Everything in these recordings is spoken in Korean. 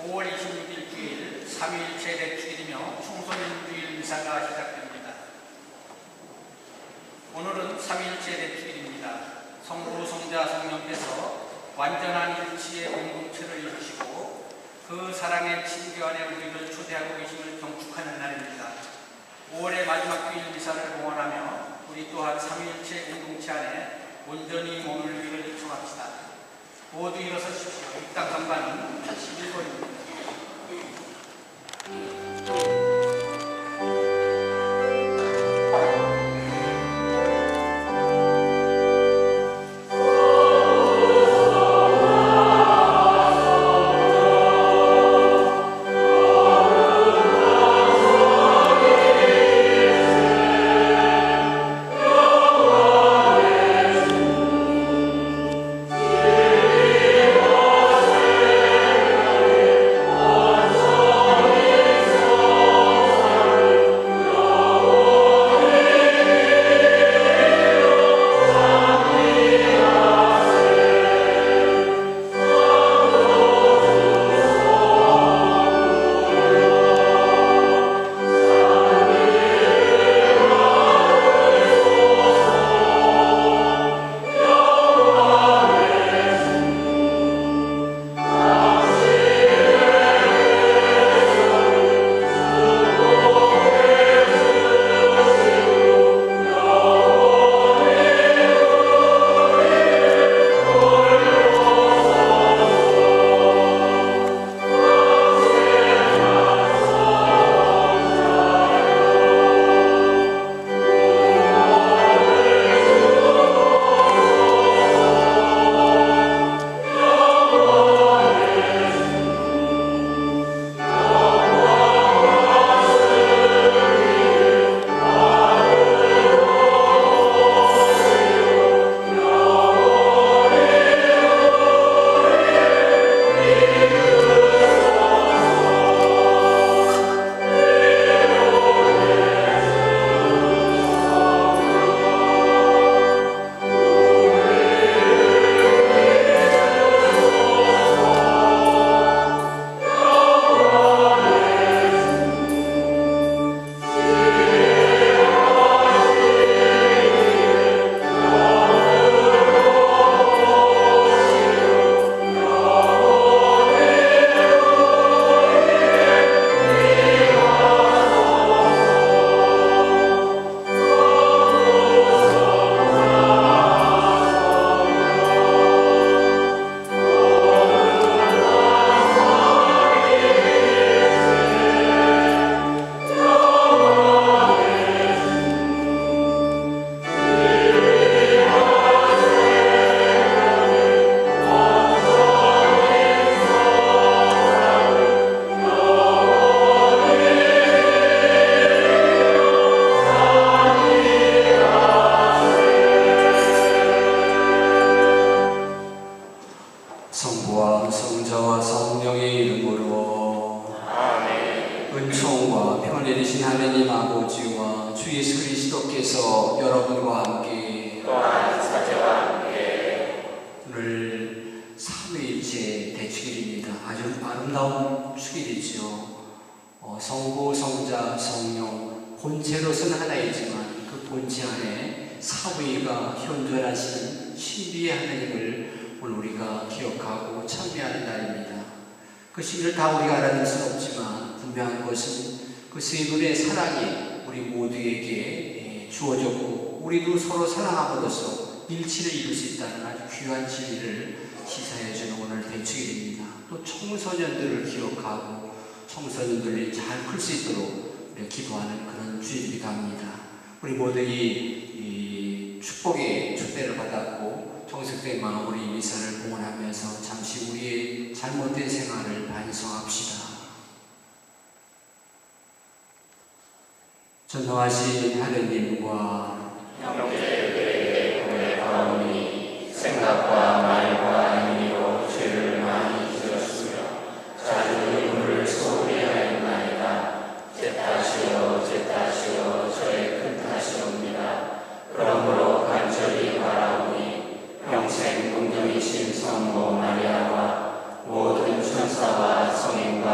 5월 26일 주일 3.1체 대축일이며 청소년주일 미사가 시작됩니다. 오늘은 3.1체 대축일입니다. 성부, 성자, 성령께서 완전한 일치의 공동체를 이루시고 그 사랑의 친교 안에 우리를 초대하고 계심을 경축하는 날입니다. 5월의 마지막 주일 미사를 봉헌하며 우리 또한 3.1체 공동체 안에 온전히 머물기를 청합시다. 모두 일어서십시오. 입당 선반은 81번입니다. 성부와 성자와 성령의 이름으로 아멘. 은총과 편히 되신 하느님 아버지와 주 예수 그리스도께서 여러분과 함께 또한 사제와 함께 오늘 3.1체 대축일입니다. 아주 아름다운 축일이죠. 성부, 성자, 성령 본체로서는 하나이지만 그 본체 안에 사위가 현존하시는 신비의 하나님을 오늘 우리가 기억하고 참여하는 날입니다. 그 신비를 다 우리가 알아낼 수는 없지만 분명한 것은 그 세 분의 사랑이 우리 모두에게 주어졌고 우리도 서로 사랑함으로써 일치를 이룰 수 있다는 아주 귀한 진리를 시사해주는 오늘 대축일입니다. 또 청소년들을 기억하고 청소년들이 잘 클 수 있도록 우리가 기도하는 그런 주일이기도 합니다. 우리 모두 이 축복의 초대를 받았고 정식된 마음으로 이 미사를 봉헌하면서 잠시 우리의 잘못된 생활을 반성합시다. 전능하신 하느님과 형제들에게 고백하오니 생각과 말과 행위로 죄를 많이 지었으며 자주 의무를 소홀히 하였나이다. 제 탓이요 제 탓이요 저의 큰 탓이옵니다. 그러므로 간절히 바라오니 평생 긍휼이신 성모 마리아와 모든 천사와 성인과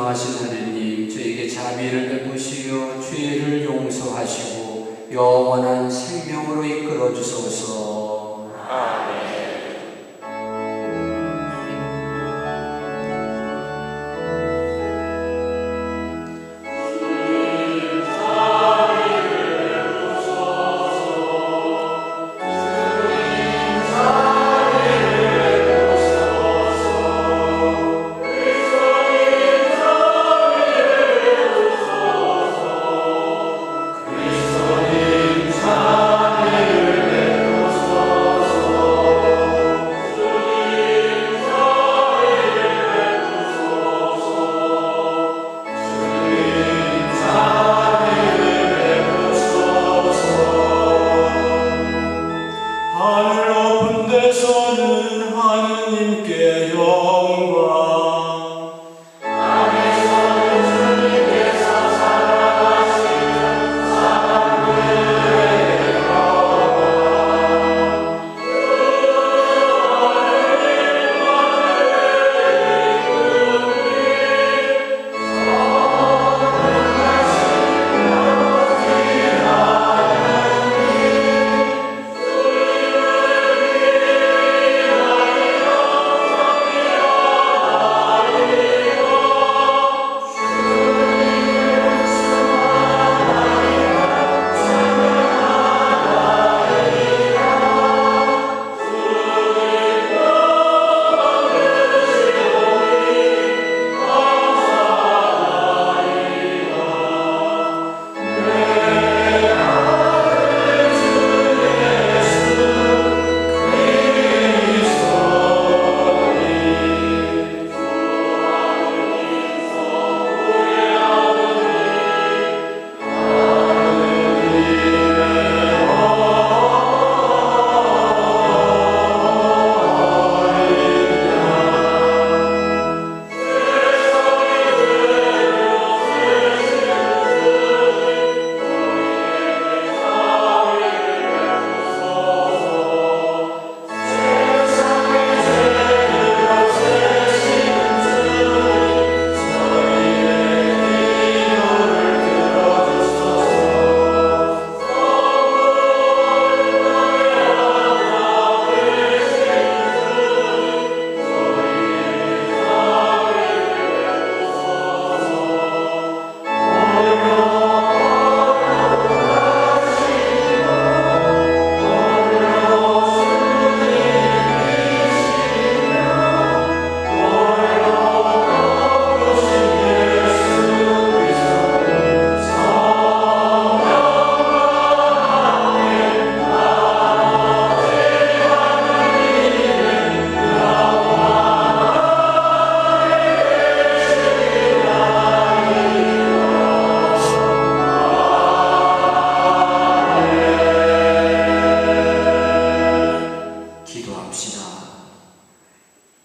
전능하신 하느님, 저에게 자비를 베푸시어 죄를 용서하시고 영원한 생명으로 이끌어 주소서. 아멘.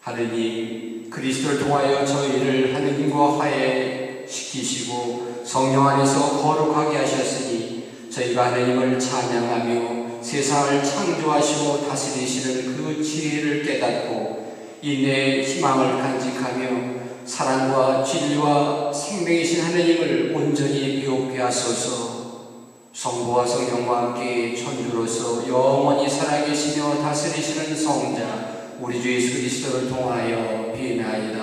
하느님, 그리스도를 통하여 저희를 하느님과 화해시키시고 성령 안에서 거룩하게 하셨으니 저희가 하느님을 찬양하며 세상을 창조하시고 다스리시는 그 지혜를 깨닫고 인내의 희망을 간직하며 사랑과 진리와 생명이신 하느님을 온전히 비옥게 하소서. 성부와 성령과 함께 천주로서 영원히 살아계시며 다스리시는 성자 우리 주 예수 그리스도를 통하여 비나이다.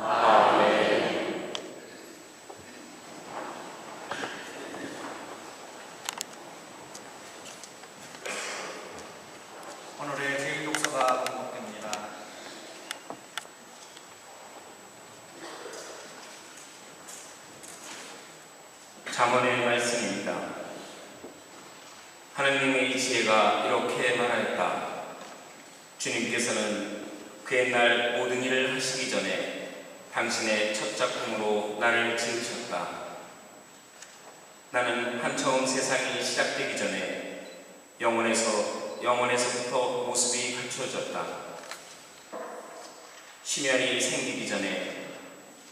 아멘. 오늘의 개인 독서가 공독됩니다. 잠언의 말씀입니다. 하느님의 지혜가 이렇게 말하였다. 주님께서는 그 옛날 모든 일을 하시기 전에 당신의 첫 작품으로 나를 지으셨다. 나는 한처음 세상이 시작되기 전에 영원에서부터 모습이 갖추어졌다. 심연이 생기기 전에,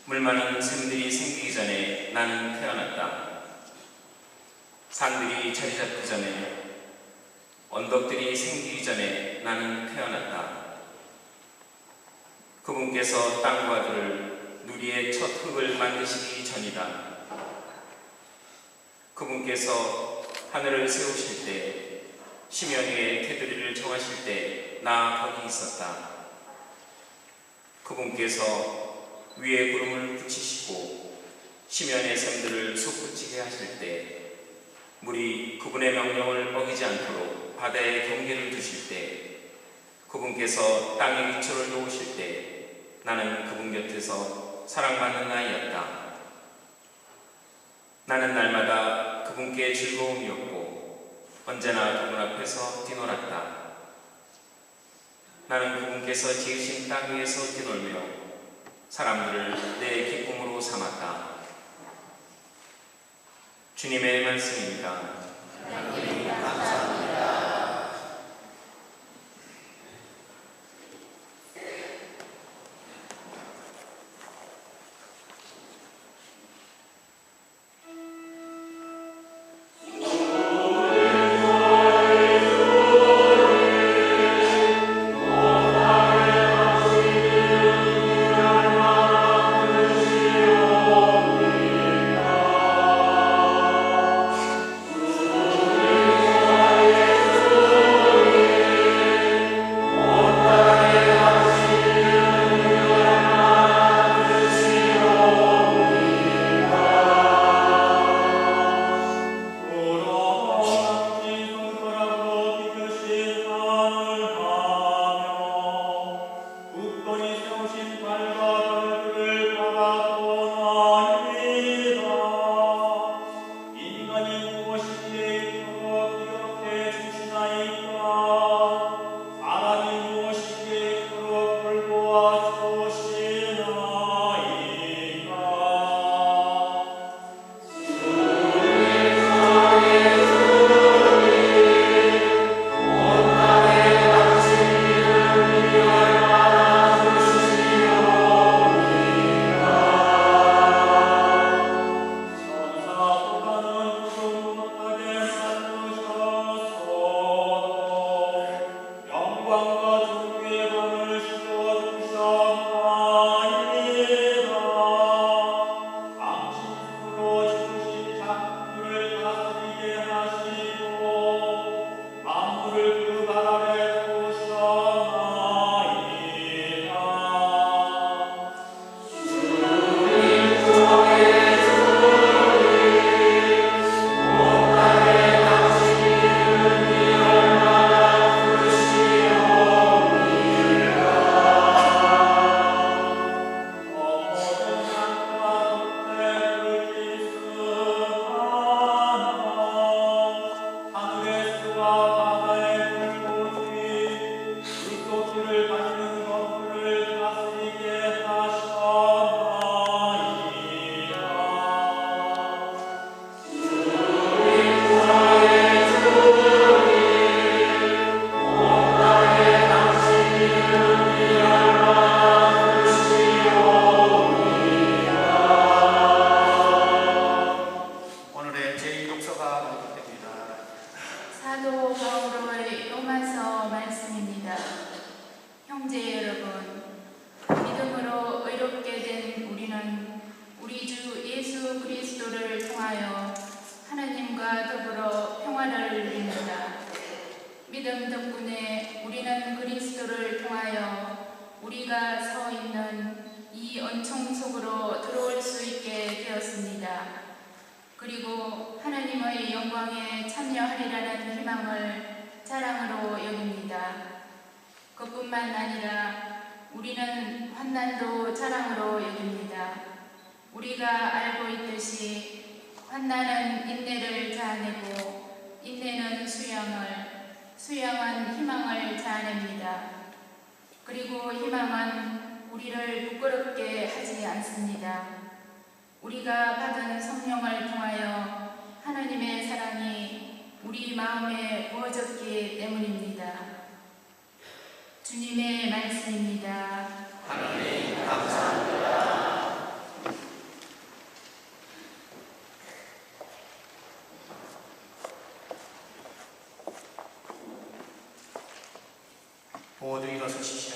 물 많은 샘들이 생기기 전에 나는 태어났다. 산들이 자리 잡기 전에, 언덕들이 생기기 전에 나는 태어났다. 그분께서 땅과 들을 누리의 첫 흙을 만드시기 전이다. 그분께서 하늘을 세우실 때, 심연 위에 테두리를 정하실 때 나 거기 있었다. 그분께서 위에 구름을 붙이시고 심연의 샘들을 솟구치게 하실 때, 물이 그분의 명령을 어기지 않도록 바다에 경계를 두실 때, 그분께서 땅에 기초를 놓으실 때 나는 그분 곁에서 사랑받는 아이였다. 나는 날마다 그분께 즐거움이었고 언제나 그분 앞에서 뛰놀았다. 나는 그분께서 지으신 땅 위에서 뛰놀며 사람들을 내 기쁨으로 삼았다. 주님의 말씀입니다. 믿음 덕분에 우리는 그리스도를 통하여 우리가 서 있는 이 은총 속으로 들어올 수 있게 되었습니다. 그리고 하나님의 영광에 참여하리라는 희망을 자랑으로 여깁니다. 그뿐만 아니라 우리는 환난도 자랑으로 여깁니다. 우리가 알고 있듯이 환난은 인내를 자아내고 인내는 수양은 희망을 자아냅니다. 그리고 희망은 우리를 부끄럽게 하지 않습니다. 우리가 받은 성령을 통하여 하나님의 사랑이 우리 마음에 부어졌기 때문입니다. 주님의 말씀입니다. 하나님 감사합니다. 모두 일어서시죠.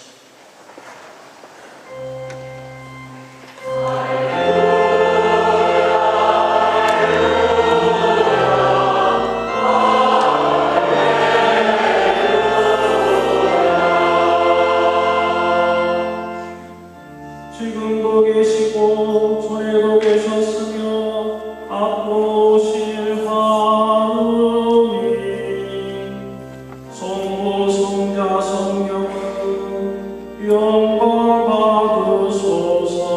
지금도 계시고 전에도 계셨으며 앞으로 오실 하느님 성부 성자 성령은 영광 받으소서.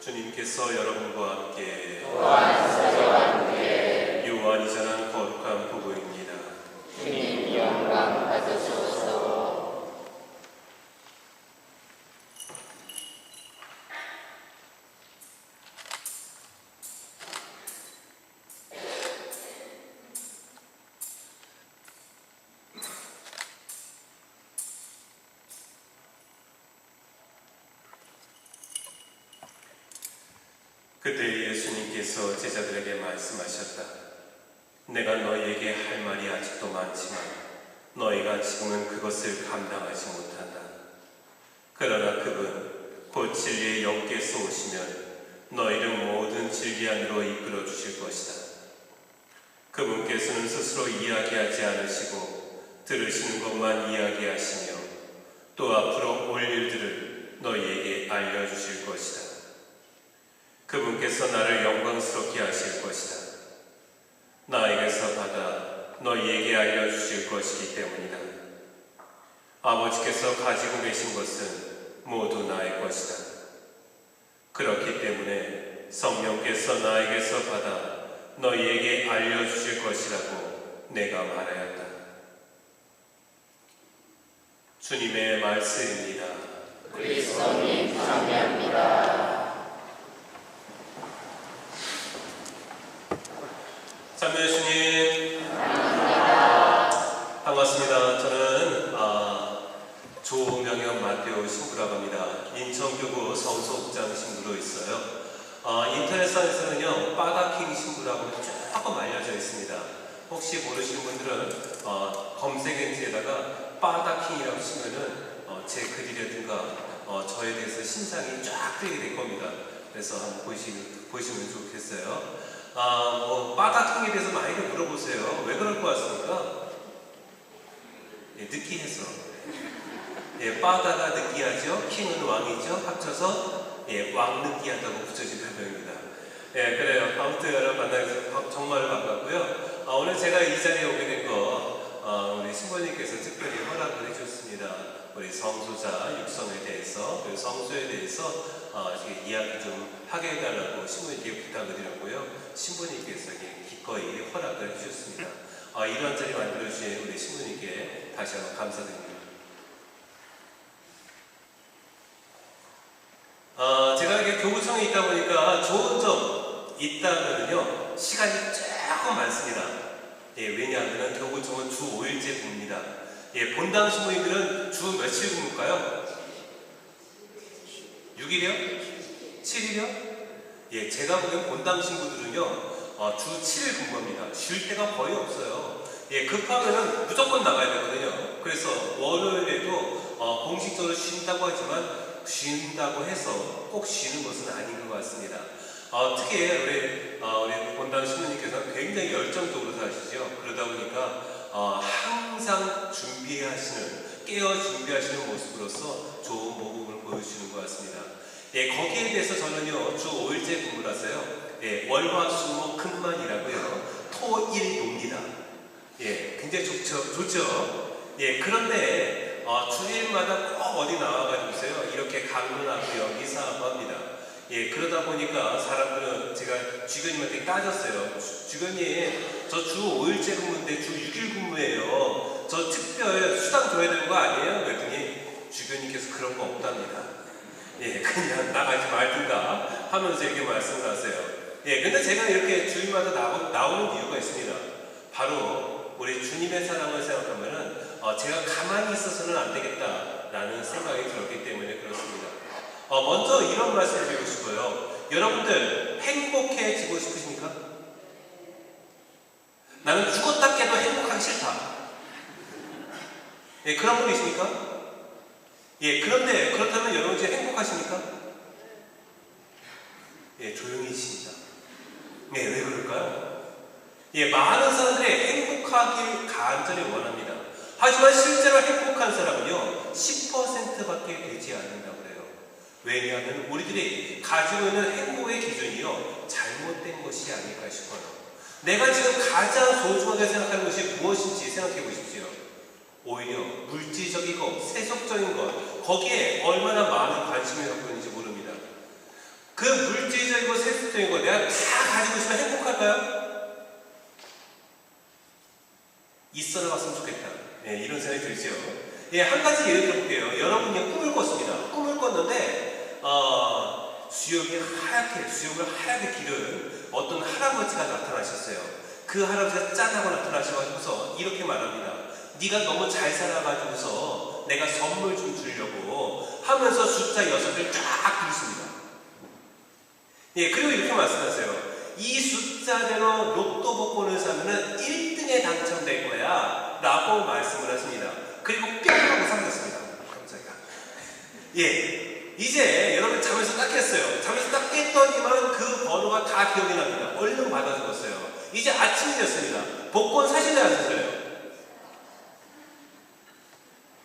주님께서 여러분과 함께 요한이 전한 거룩한 복음입니다. 주님 영광 받으소서. 그때 예수님께서 제자들에게 말씀하셨다. 내가 너희에게 할 말이 아직도 많지만 너희가 지금은 그것을 감당하지 못한다. 그러나 그분 곧 진리의 영께서 오시면 너희를 모든 진리 안으로 이끌어 주실 것이다. 그분께서는 스스로 이야기하지 않으시고 들으시는 것만 이야기하시며 또 앞으로 올 일들을 너희에게 알려주실 것이다. 그분께서 나를 영광스럽게 하실 것이다. 나에게서 받아 너희에게 알려주실 것이기 때문이다. 아버지께서 가지고 계신 것은 모두 나의 것이다. 그렇기 때문에 성령께서 나에게서 받아 너희에게 알려주실 것이라고 내가 말하였다. 주님의 말씀입니다. 그리스도님 참여합니다. 참여해 주님 반갑습니다. 저는 조명현 마테오 신부라고 합니다. 인천교구 성소극장 신부로 있어요. 인터넷상에서는요 바다킹 신부라고 조금 알려져 있습니다. 혹시 모르시는 분들은 검색 엔진에다가 바다킹이라고 치면은 제 글이라든가 저에 대해서 신상이 쫙 뜨게 될 겁니다. 그래서 한번 보시면 좋겠어요. 바다킹에 대해서 많이들 물어보세요. 왜 그럴 것 같습니까? 느끼해서. 바다가 느끼하죠. 킹은 왕이죠. 합쳐서 왕 느끼하다고 붙여진 별명입니다. 그래요. 아무튼 여러분 만나서 정말 반갑고요. 오늘 제가 이 자리에 오게 된 거 우리 신부님께서 특별히 허락을 해줬습니다. 우리 성소자 육성에 대해서 그리고 성소에 대해서 이야기 좀 하게 해달라고 신부님께 부탁을 드렸고요. 신부님께서 기꺼이 허락을 해주셨습니다. 이런 자리 만들어주신 우리 신부님께 다시 한번 감사드립니다. 제가 이렇게 교구청에 있다 보니까 좋은 점 있다면요 시간이 조금 많습니다. 왜냐하면 교구청은 주 5일째 봅니다. 본당 신부님들은 주 며칠 봅니까요? 6일이요? 7일이요? 제가 보기엔 본당 신부들은요 주 7일 근무합니다. 쉴 때가 거의 없어요. 급하면은 무조건 나가야 되거든요. 그래서 월요일에도 공식적으로 쉰다고 하지만 쉰다고 해서 꼭 쉬는 것은 아닌 것 같습니다. 특히 우리 본당 신부님께서는 굉장히 열정적으로 사시죠. 그러다 보니까 항상 깨어 준비하시는 모습으로서 좋은 모범을 보여주시는 것 같습니다. 거기에 대해서 저는요 주 5일째 근무라서요 월화수목 금만이라고요 토일노입니다. 굉장히 좋죠. 그런데 주일마다 꼭 어디 나와가지고서요 이렇게 강론하고 여기사하고 합니다. 그러다 보니까 사람들은 제가 주교님한테 따졌어요. 주교님 저 주 5일째 근무인데 주 6일 근무예요. 저 특별 수당 줘야 되는 거 아니에요? 그랬더니 주교님께서 그런 거 없답니다. 그냥 나가지 말든가 하면서 이렇게 말씀을 하세요. 근데 제가 이렇게 주일마다 나오는 이유가 있습니다. 바로 우리 주님의 사랑을 생각하면은 제가 가만히 있어서는 안 되겠다라는 생각이 들었기 때문에 그렇습니다. 먼저 이런 말씀을 드리고 싶어요. 여러분들 행복해지고 싶으십니까? 나는 죽었다 깨도 행복하기 싫다. 예, 그런 분 있습니까? 예, 그런데 그렇다면 여러분 이제 행복하십니까? 예, 조용히 계십니다. 네, 왜 그럴까요? 예, 많은 사람들이 행복하길 간절히 원합니다. 하지만 실제로 행복한 사람은요 10%밖에 되지 않는다고 그래요. 왜냐하면 우리들이 가지고 있는 행복의 기준이요 잘못된 것이 아닐까 싶어요. 내가 지금 가장 소중하게 생각하는 것이 무엇인지 생각해 보십시오. 오히려 물질적이고 세속적인 것, 거기에 얼마나 많은 관심을 갖고 있는지 모릅니다. 그 물질적이고 세속적인 것 내가 다 가지고 있으면 행복할까요? 있어라 봤으면 좋겠다. 네, 이런 생각이 들죠. 예, 한 가지 예를 들어볼게요. 여러분이 꿈을 꿨습니다. 꿈을 꿨는데 수염을 하얗게 기른 어떤 할아버지가 나타나셨어요. 그 할아버지가 짠하고 나타나셔가지고서 이렇게 말합니다. 네가 너무 잘 살아가지고서 내가 선물 좀 주려고 하면서 숫자 6을 쫙 부르십니다. 예, 그리고 이렇게 말씀하세요. 이 숫자대로 로또 복권을 사면은 1등에 당첨될 거야 라고 말씀을 하십니다. 그리고 뿅 하고 사라졌습니다. 깜짝이야. 예, 이제 여러분 잠에서 딱 깼어요. 잠에서 딱 깼더니만 그 번호가 다 기억이 납니다. 얼른 받아 적었어요. 이제 아침이 됐습니다. 복권 사실래요 안 사실래요?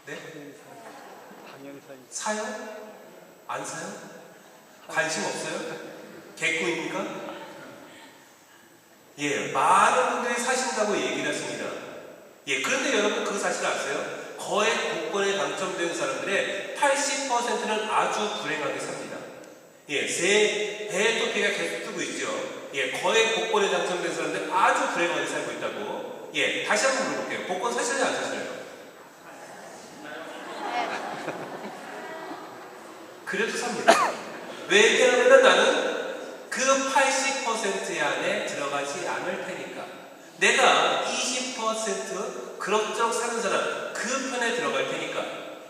네? 사요? 안 사요? 관심 없어요? 개꿀입니까? 예, 많은 분들이 사신다고 얘기를 했습니다. 예, 그런데 여러분 그 사실 아세요? 거액 복권에 당첨된 사람들의 80%는 아주 불행하게 삽니다. 예, 배 토끼가 계속 뜨고 있죠. 예, 거액 복권에 당첨된 사람들 아주 불행하게 살고 있다고. 예, 다시 한번 물어볼게요. 복권 사실래요 안 사실래요? 그래도 삽니다. 왜냐하면 나는 그 80% 안에 들어가지 않을 테니까. 내가 20% 그럭저럭 사는 사람 그 편에 들어갈 테니까.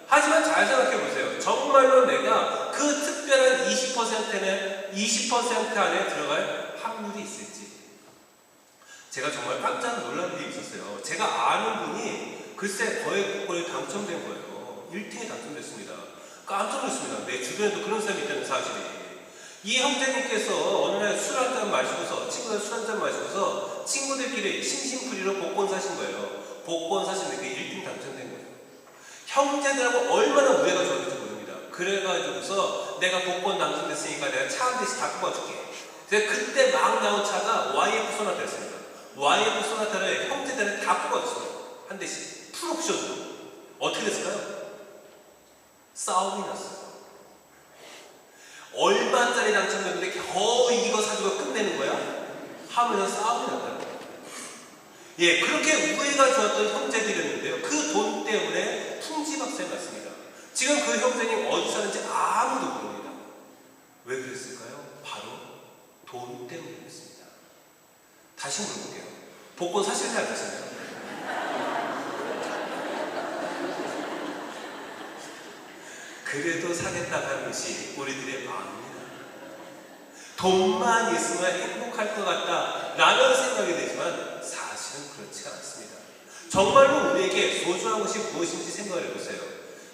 하지만 잘 생각해 보세요. 정말로 내가 그 특별한 20% 안에 들어갈 확률이 있을지. 제가 정말 깜짝 놀란 일이 있었어요. 제가 아는 분이 글쎄 거액 복권에 당첨된 거예요. 1등에 당첨됐습니다. 깜짝 놀랐습니다. 내 주변에도 그런 사람이 있다는 사실이. 이 형제님께서 어느 날 술 한잔 마시고서, 친구들 술 한잔 마시고서 친구들끼리 심심풀이로 복권 사신 거예요. 복권 사시는데 그게 1등 당첨된 거예요. 형제들하고 얼마나 우애가 좋았는지 모릅니다. 그래가지고서 내가 복권 당첨됐으니까 내가 차 한 대씩 다 뽑아줄게. 제가 그때 막 나온 차가 YF 소나타였습니다. YF 소나타를 형제들한테 다 뽑아줬어요. 한 대씩. 풀옵션으로. 어떻게 됐을까요? 싸움이 났어요. 얼마짜리 당첨됐는데 겨우 이거 사주고 끝내는 거야? 하면서 싸움이 났다는 거예요. 예, 그렇게 우애가 좋았던 형제들이었는데요. 그 돈 때문에 풍지박산이 났습니다. 지금 그 형제님 어디 사는지 아무도 모릅니다. 왜 그랬을까요? 바로 돈 때문이었습니다. 다시 물어볼게요. 복권 사실래요 안 사실래요? 그래도 사겠다고 하는 것이 우리들의 마음입니다. 돈만 있으면 행복할 것 같다 라는 생각이 되지만 사실은 그렇지가 않습니다. 정말로 우리에게 소중한 것이 무엇인지 생각을 해보세요.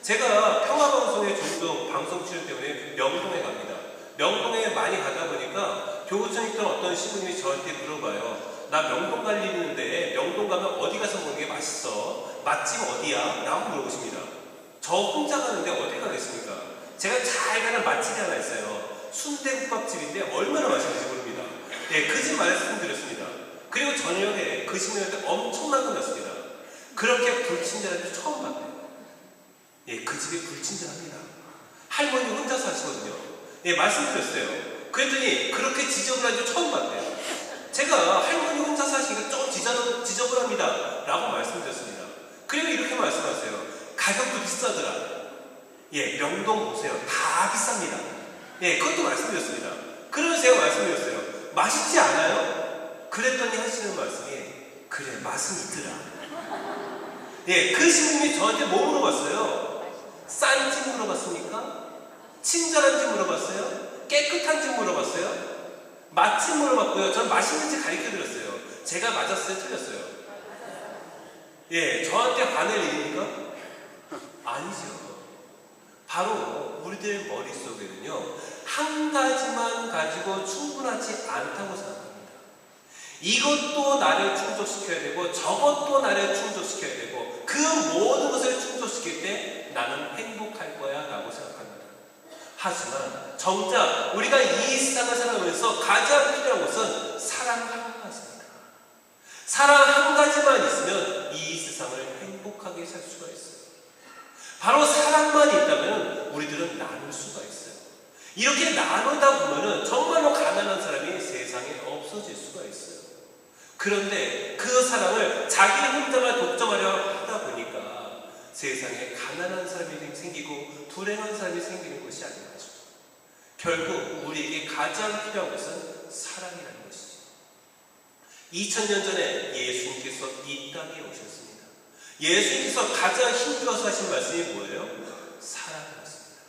제가 평화방송에 종종 방송 출연 때문에 명동에 갑니다. 명동에 많이 가다 보니까 교구청에 있던 어떤 신부님이 저한테 물어봐요. 나 명동 갈 일 있는데 명동 가면 어디 가서 먹는 게 맛있어? 맛집 어디야? 라고 물어보십니다. 저 혼자 가는데 어디 가겠습니까? 제가 잘 가는 맛집이 하나 있어요. 순대국밥집인데 얼마나 맛있는지 모릅니다. 예, 그 집 말씀드렸습니다. 그리고 저녁에 그 신부님한테 엄청난 건 났습니다. 그렇게 불친절한 줄 처음 봤대요. 예, 그 집이 불친절합니다. 할머니 혼자 사시거든요. 예, 말씀드렸어요. 그랬더니 그렇게 지저분한 줄 처음 봤대요. 제가 할머니 혼자 사시니까 좀 지저분합니다 라고 말씀드렸습니다. 그리고 이렇게 말씀하세요. 가격도 비싸더라. 예, 명동 보세요. 다 비쌉니다. 예, 그것도 말씀드렸습니다. 그러면서 제가 말씀드렸어요. 맛있지 않아요? 그랬더니 하시는 말씀이 그래, 맛은 있더라. 예, 그 신부님이 저한테 뭐 물어봤어요? 싼지 물어봤습니까? 친절한지 물어봤어요? 깨끗한지 물어봤어요? 맛집 물어봤고요. 전 맛있는지 가르쳐드렸어요. 제가 맞았어요? 틀렸어요? 예, 저한테 화낼 일입니까? 아니죠. 바로 우리들 머릿속에는요, 한 가지만 가지고 충분하지 않다고 생각합니다. 이것도 나를 충족시켜야 되고 저것도 나를 충족시켜야 되고 그 모든 것을 충족시킬 때 나는 행복할 거야 라고 생각합니다. 하지만 정작 우리가 이 세상을 살아가면서 가장 필요한 것은 사랑 한 가지입니다. 사랑 한 가지만 있으면 이 세상을 행복하게 살 수가 있어요. 바로 사랑만 있다면 우리들은 나눌 수가 있어요. 이렇게 나누다 보면은 정말로 가난한 사람이 세상에 없어질 수가 있어요. 그런데 그 사랑을 자기 혼자만 독점하려 하다 보니까 세상에 가난한 사람이 생기고 불행한 사람이 생기는 것이 아닌가 싶어요. 결국 우리에게 가장 필요한 것은 사랑이라는 것이죠. 2000년 전에 예수님께서 이 땅에 오셨습니다. 예수님께서 가장 힘들어서 하신 말씀이 뭐예요? 사랑이었습니다.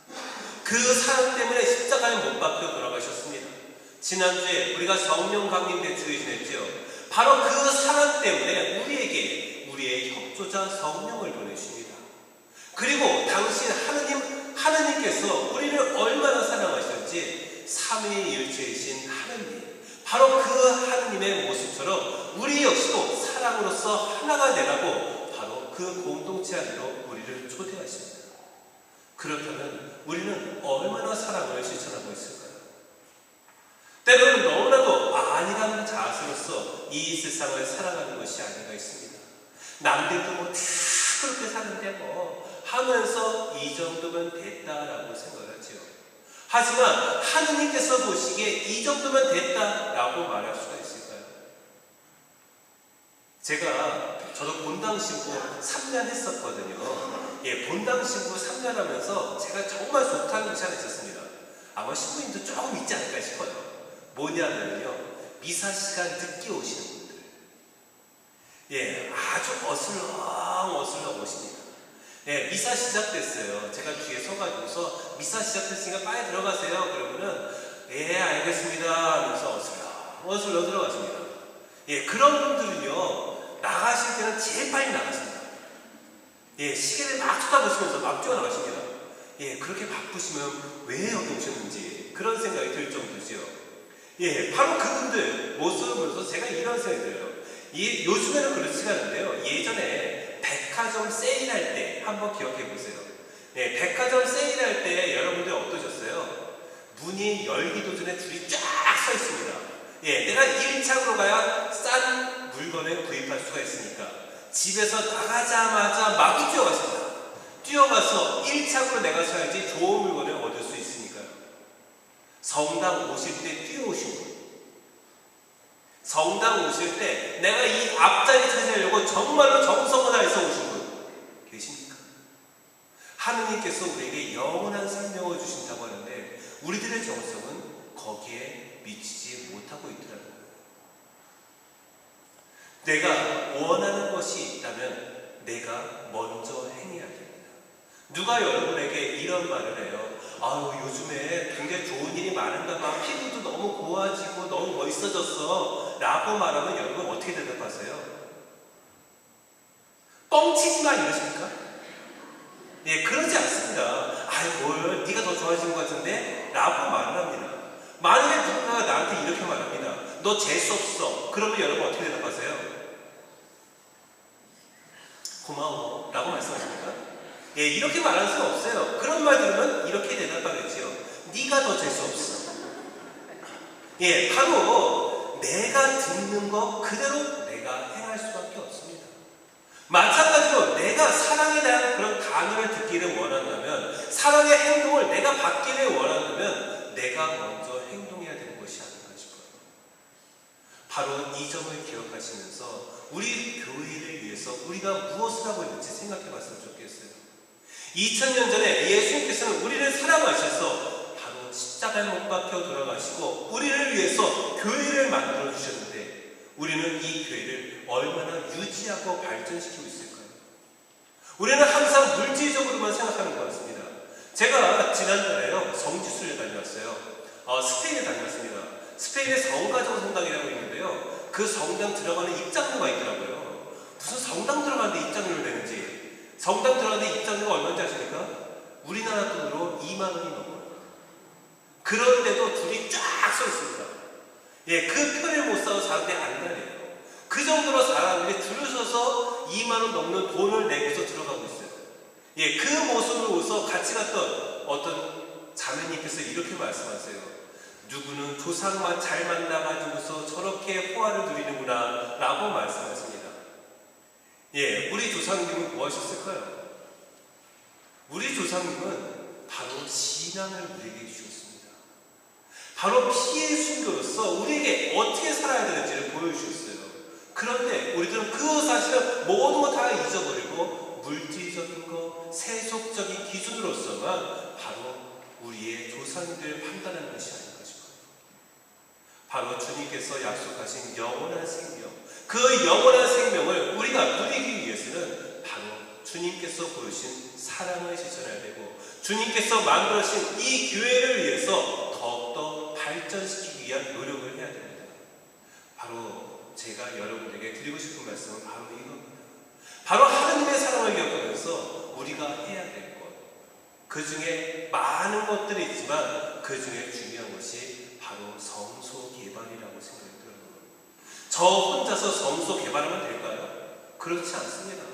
그 사랑 때문에 십자가에 못 박혀 돌아가셨습니다. 지난주에 우리가 성령 강림 대축을 지냈죠. 바로 그 사랑 때문에 우리에게 우리의 협조자 성령을 보내십니다. 그리고 당신 하느님께서 우리를 얼마나 사랑하셨는지 삼위일체이신 하느님, 바로 그 하느님의 모습처럼 우리 역시도 사랑으로서 하나가 되라고 바로 그 공동체 안으로 우리를 초대하십니다. 그렇다면 우리는 얼마나 사랑을 실천하고 있을까요? 때로는 너무나도 안일한 자세로서 이 세상을 살아가는 것이 아닌가 있습니다. 남들도 뭐 다 그렇게 사는데 뭐 하면서 이 정도면 됐다라고 생각하지요. 하지만 하느님께서 보시기에 이 정도면 됐다라고 말할 수가 있을까요? 저도 본당 신부 3년 했었거든요. 예, 본당 신부 3년 하면서 제가 정말 좋다는 것이 하나 있었습니다. 아마 신부님도 조금 있지 않을까 싶어요. 뭐냐면요, 미사 시간 늦게 오시는 분들, 예, 아주 어슬렁 오십니다. 예, 미사 시작됐어요. 제가 뒤에 서가지고서 미사 시작됐으니까 빨리 들어가세요. 그러면은 예, 알겠습니다 하면서 어슬렁 들어가십니다. 예, 그런 분들은요, 나가실 때는 제일 빨리 나가십니다. 예, 시계를 막 쳐다보시면서 막 뛰어나가십니다. 예, 그렇게 바쁘시면 왜 여기 오셨는지 그런 생각이 들 정도죠. 예, 바로 그분들 모습을 보면서 제가 이런 생각이 들어요. 요즘에는 그렇지 않은데요. 예전에 백화점 세일할 때 한번 기억해 보세요. 예, 백화점 세일할 때 여러분들 어떠셨어요? 문이 열기도 전에 줄이 쫙 서 있습니다. 예, 내가 1차로 가야 싼 물건을 구입할 수가 있으니까 집에서 나가자마자 막 뛰어갔습니다. 뛰어가서 1차로 내가 사야지 좋은 물건을 얻을 수 있으니까요. 성당 오실 때 뛰어오신 분, 성당 오실 때 내가 이 앞자리 차지하려고 정말로 정성을 다해서 오신 분 계십니까? 하느님께서 우리에게 영원한 생명을 주신다고 하는데 우리들의 정성은 거기에 미치지 못하고 있더라고요. 내가 원하는 것이 있다면 내가 먼저 행해야 됩니다. 누가 여러분에게 이런 말을 해요. 아유, 요즘에 굉장히 좋은 일이 많은가 봐. 피부도 너무 고와지고 너무 멋있어졌어 라고 말하면 여러분 어떻게 대답하세요? 뻥치지마 이러십니까? 예, 그러지 않습니다. 아유, 뭘 네가 더 좋아진 것 같은데? 라고 말을 합니다. 만약에 누군가가 나한테 이렇게 말합니다. 너 재수없어. 그러면 여러분 어떻게 대답하세요? 고마워 라고 말씀하십니까? 예, 이렇게 말할 수 없어요. 그런 말 들으면 이렇게 대답하겠지요. 네가 더 재수없어. 예, 바로 내가 듣는 거 그대로 내가 행할 수밖에 없습니다. 마찬가지로 내가 사랑에 대한 그런 단어를 듣기를 원한다면, 사랑의 행동을 내가 받기를 원한다면 내가 먼저 행동해야 되는 것이 아닌가 싶어요. 바로 이 점을 기억하시면서 우리 교회를 위해서 우리가 무엇을 하고 있는지 생각해 봤으면 좋겠어요. 2000년 전에 예수님께서는 우리를 사랑하셔서 바로 십자가에 못 박혀 돌아가시고 우리를 위해서 교회를 만들어 주셨는데 우리는 이 교회를 얼마나 유지하고 발전시키고 있을까요? 우리는 항상 물질적으로만 생각하는 것 같습니다. 제가 지난달에요 성지순례 다녀왔어요. 스페인에 다녀왔습니다. 스페인에 성가정 성당이라고 있는데요. 그 성당 들어가는 입장료가 있더라고요. 무슨 성당 들어가는데 입장료를 내는지. 성당 들어가는데 입장료가 얼마인지 아십니까? 우리나라 돈으로 2만 원이 넘어요. 그런데도 둘이 쫙 서 있습니다. 예, 그 편을 못 사서 사람들이 안 다녀요. 그 정도로 사람들이 줄을 서서 2만 원 넘는 돈을 내고서 들어가고 있어요. 예, 그 모습을 보고서 같이 갔던 어떤 자매님께서 이렇게 말씀하세요. 누구는 조상만 잘 만나가지고서 저렇게 호화를 누리는구나 라고 말씀하십니다. 예, 우리 조상님은 뭐 하셨을까요? 우리 조상님은 바로 신앙을 우리에게 주셨습니다. 바로 피의 순교로서 우리에게 어떻게 살아야 되는지를 보여주셨어요. 그런데 우리들은 그 사실을 모든 거 다 잊어버리고 물질적인 것, 세속적인 기준으로서만 바로 우리의 조상님들을 판단하는 것이 아닌가 싶어요. 바로 주님께서 약속하신 영원한 생명, 그 영원한 생명을 우리가 누리기 위해서는 바로 주님께서 보여주신 사랑을 실천해야 되고 주님께서 만들어주신 이 교회를 위해서 더욱더 발전시키기 위한 노력을 해야 됩니다. 바로 제가 여러분에게 드리고 싶은 말씀은 바로 이겁니다. 바로 하나님의 사랑을 기억하면서 우리가 해야 될 것, 그 중에 많은 것들이 있지만 그 중에 중요한 것이 바로 성소 개발이라고 생각이 들어요. 저 혼자서 성소 개발하면 될까요? 그렇지 않습니다.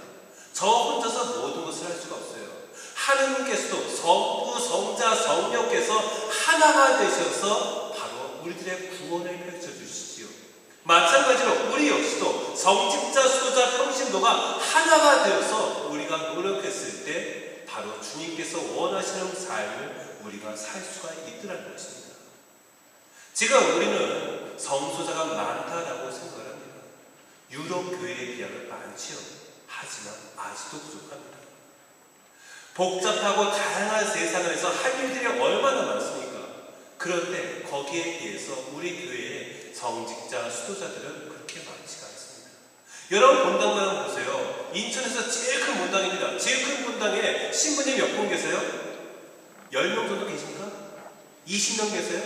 저 혼자서 모든 것을 할 수가 없어요. 하느님께서도 성부, 성자, 성령께서 하나가 되셔서 바로 우리들의 구원을 펼쳐주시지요. 마찬가지로 우리 역시도 성직자, 수도자, 평신도가 하나가 되어서 우리가 노력했을 때 바로 주님께서 원하시는 삶을 우리가 살 수가 있더라는 것입니다. 지금 우리는 성소자가 많다라고 생각을 합니다. 유럽 교회에 비하면 많지요. 하지만 아직도 부족합니다. 복잡하고 다양한 세상에서 할 일들이 얼마나 많습니까? 그런데 거기에 비해서 우리 교회의 성직자, 수도자들은 그렇게 많지가 않습니다. 여러분 본당만 보세요. 인천에서 제일 큰 본당입니다. 제일 큰 본당에 신부님 몇 분 계세요? 10명 정도 계십니까? 20명 계세요?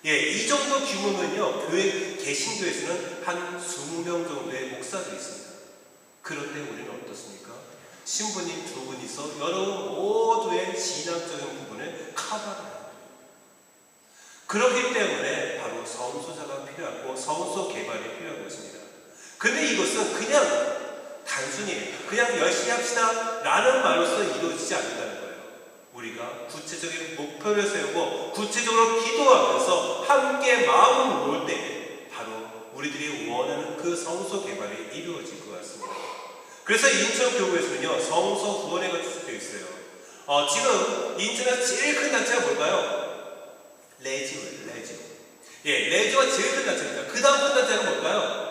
예, 이 정도 규모면요, 교회, 개신교에서는 한 20명 정도의 목사들이 있습니다. 그런데 우리는 어떻습니까? 신부님 두 분이서 여러분 모두의 신앙적인 부분을 커버합니다. 그렇기 때문에 바로 성소자가 필요하고 성소 개발이 필요한 것입니다. 근데 이것은 그냥 단순히 그냥 열심히 합시다 라는 말로서 이루어지지 않는다는 거예요. 우리가 구체적인 목표를 세우고 구체적으로 기도하면서 함께 마음을 모을 때 바로 우리들이 원하는 그 성소 개발이 이루어질 것 같습니다. 그래서 인천교구에서는요, 성소 구원회가 주축되어 있어요. 지금 인천에서 제일 큰 단체가 뭘까요? 레지오예요, 레지오. 예, 레지오가 제일 큰 단체입니다. 그 다음 큰 단체가 뭘까요?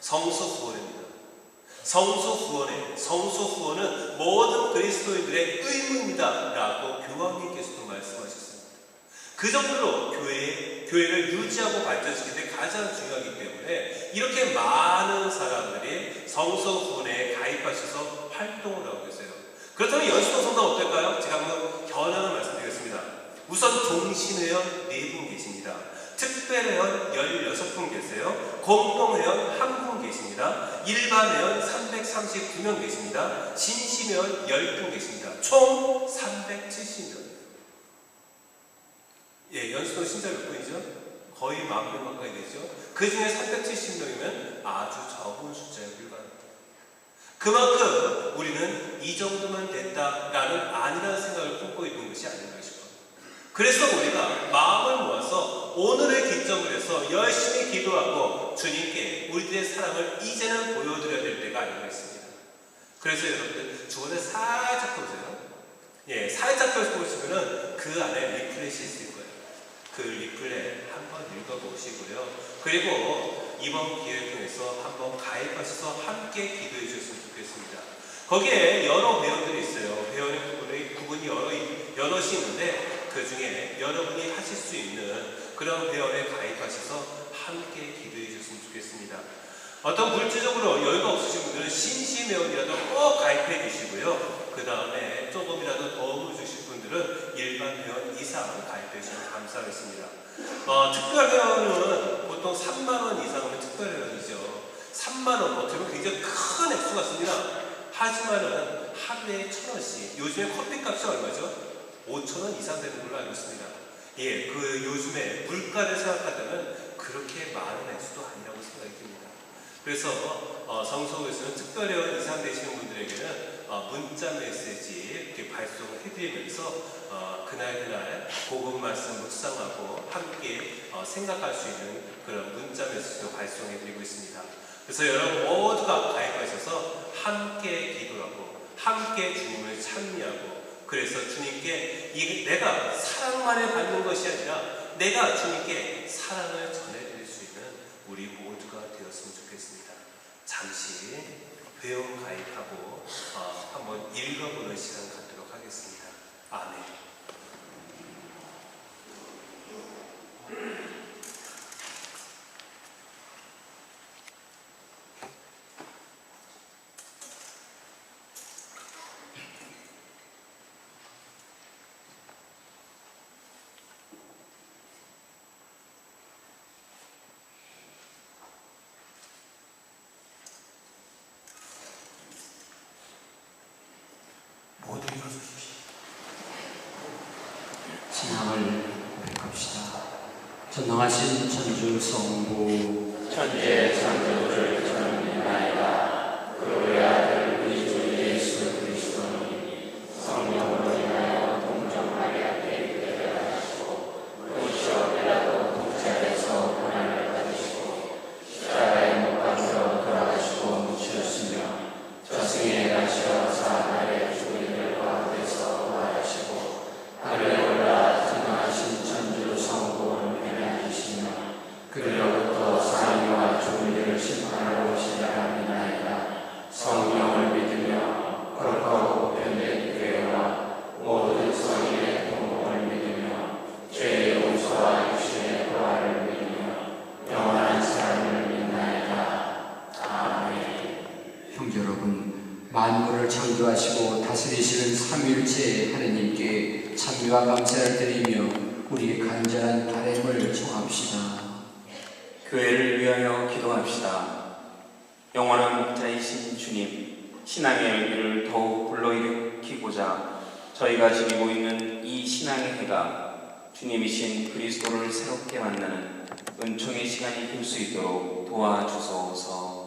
성소 구원회입니다. 성소 구원회. 성소 구원은 모든 그리스도인들의 의무입니다. 라고 교황님께서도 말씀하셨습니다. 그 정도로 교회를 유지하고 발전시키는 데 가장 중요하기 때문에 이렇게 많은 사람들이 성소 구원회에 가입하셔서 활동을 하고 계세요. 그렇다면 연수도 성당 어떨까요? 제가 한번 현황을 말씀드리겠습니다. 우선 종신회원 4분 계십니다. 특별회원 16분 계세요. 공동회원 1분 계십니다. 일반회원 339명 계십니다. 신심회원 10분 계십니다. 총 370명. 예, 연수도 신자 몇 분이죠? 거의 10,000명 가까이 되죠. 그 중에 370명이면 아주 적은 숫자에 불과합니다. 그만큼 우리는 이 정도면 됐다라는 아니라는 생각을 품고 있는 것이 아닌가 싶어요. 그래서 우리가 마음을 모아서 오늘을 기점으로 해서 열심히 기도하고 주님께 우리들의 사랑을 이제는 보여드려야 될 때가 아닌가 싶습니다. 그래서 여러분들 주변에 살짝 보세요. 예, 살짝 보시면은 그 안에 리플렛이 있을 거예요. 그 리플렛 한번 읽어보시고요. 그리고 이번 기회를 통해서 한번 가입하셔서 함께 기도해 주셨으면 좋겠습니다. 거기에 여러 회원들이 있어요. 회원의 구분이 여럿이 있는데 그 중에 여러분이 하실 수 있는 그런 회원에 가입하셔서 함께 기도해 주셨으면 좋겠습니다. 어떤 물질적으로 여유가 없으신 분들은 신심회원이라도 꼭 가입해 주시고요. 그 다음에 조금이라도 감사하겠습니다. 특별회원은 보통 3만 원 이상은 특별회원이죠. 3만 원, 어떻게 보면 굉장히 큰 액수 같습니다. 하지만은 하루에 1,000원씩, 요즘에 커피값이 얼마죠? 5,000원 이상 되는 걸로 알고 있습니다. 예, 그 요즘에 물가를 생각하자면 그렇게 많은 액수도 아니라고 생각이 듭니다. 그래서 성서교에서는 특별회원 이상 되시는 분들에게는 문자 메시지 이렇게 발송을 해드리면서 그날 복음 말씀 묵상하고 함께 생각할 수 있는 그런 문자 메시지도 발송해드리고 있습니다. 그래서 여러분 모두가 가입하셔서 함께 기도하고 함께 주님을 찬미하고, 그래서 주님께 내가 사랑만을 받는 것이 아니라 내가 주님께 사랑을 전해드릴 수 있는 우리 모두가 되었으면 좋겠습니다. 잠시 회원 가입하고 한번 읽어보는 시간 갖도록 하겠습니다. 아멘. 모두 일어서십시오. 신앙을 고백합시다. 전능하신 천주 성부 천지의 창조를 저는 믿나이다. 그의 아들 우리 주 예수 그리스도니 성령으로 인하여 동정 마리아께 데려가시고 본시오 빌라도 통찰에서 고난을 받으시고 십자가에 못 박혀 돌아가시고 묻히셨으며 저승에 가시어 사흘에 죽은 이들 가운데서 부활하시고 하늘에 올라 전능하신 천주 성부를 변화하시며 그리로부터 사람과 죽은 이를 심판하러 오시리라 믿나이다. 성령을 믿으며 거룩하고 변된 교회와 모든 성인의 동공을 믿으며 죄의 용서와 육신의 부활을 믿으며 영원한 삶을 믿나이다. 아멘. 형제 여러분, 만물을 창조하시고 다스리시는 삼위일체 하느님께 찬미와 감사를 드리며 우리의 간절한 바람을 청합시다. 교회를 위하여 기도합시다. 영원한 목자이신 주님, 신앙의 열기를 더욱 불러일으키고자 저희가 지니고 있는 이 신앙의 해가 주님이신 그리스도를 새롭게 만나는 은총의 시간이 될 수 있도록 도와주소서.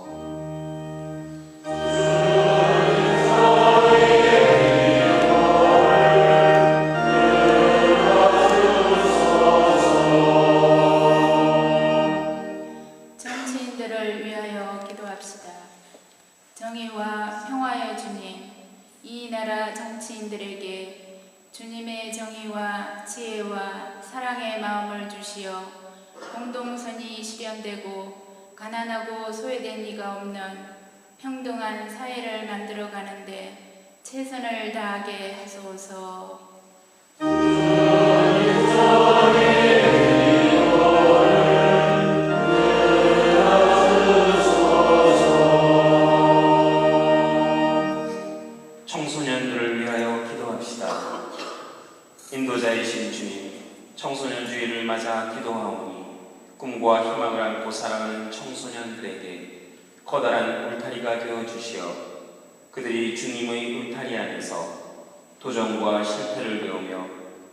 정치인들을 위하여 기도합시다. 정의와 평화의 주님, 이 나라 정치인들에게 주님의 정의와 지혜와 사랑의 마음을 주시어 공동선이 실현되고 가난하고 소외된 이가 없는 평등한 사회를 만들어가는데 최선을 다하게 하소서. 청소년들을 위하여 기도합시다. 인도자이신 주님, 청소년주의를 맞아 기도하오니 꿈과 희망을 안고 살아가는 청소년들에게 커다란 울타리가 되어주시어 그들이 주님의 울타리 안에서 도전과 실패를 배우며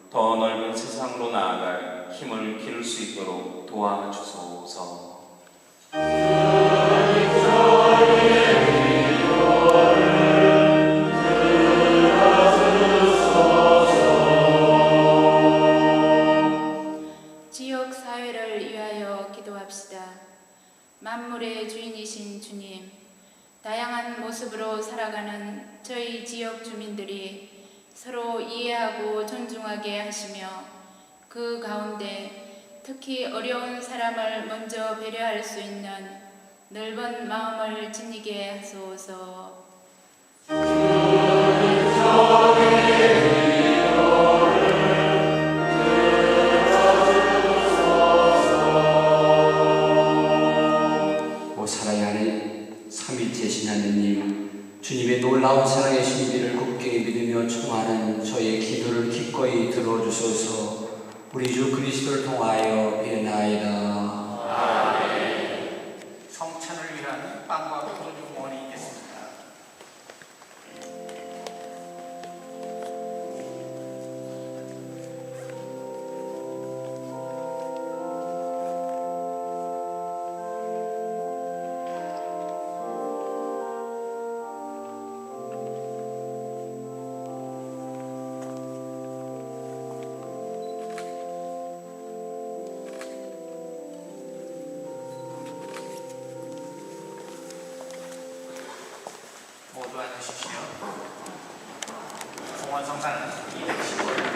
더 넓은 세상으로 나아갈 힘을 기를 수 있도록 도와주소서. 지역 사회를 위하여 기도합시다. 만물의 주인이신 주님, 다양한 모습으로 살아가는 저희 지역 주민들이 서로 이해하고 존중하게 하시며 그 가운데 특히 어려운 사람을 먼저 배려할 수 있는 넓은 마음을 지니게 하소서. 오 살아야 하는 삼위일체신 하느님, 주님의 놀라운 사랑의 신비를 굳게 믿으며 청하는 저의 기도를 기꺼이 들어주소서. 우리 주 그리스도를 통하여 비나이다. 성찬을 위한 빵과 포도주 모원이 있겠습니다. 모두 앉으십시오. 공원성사는 215일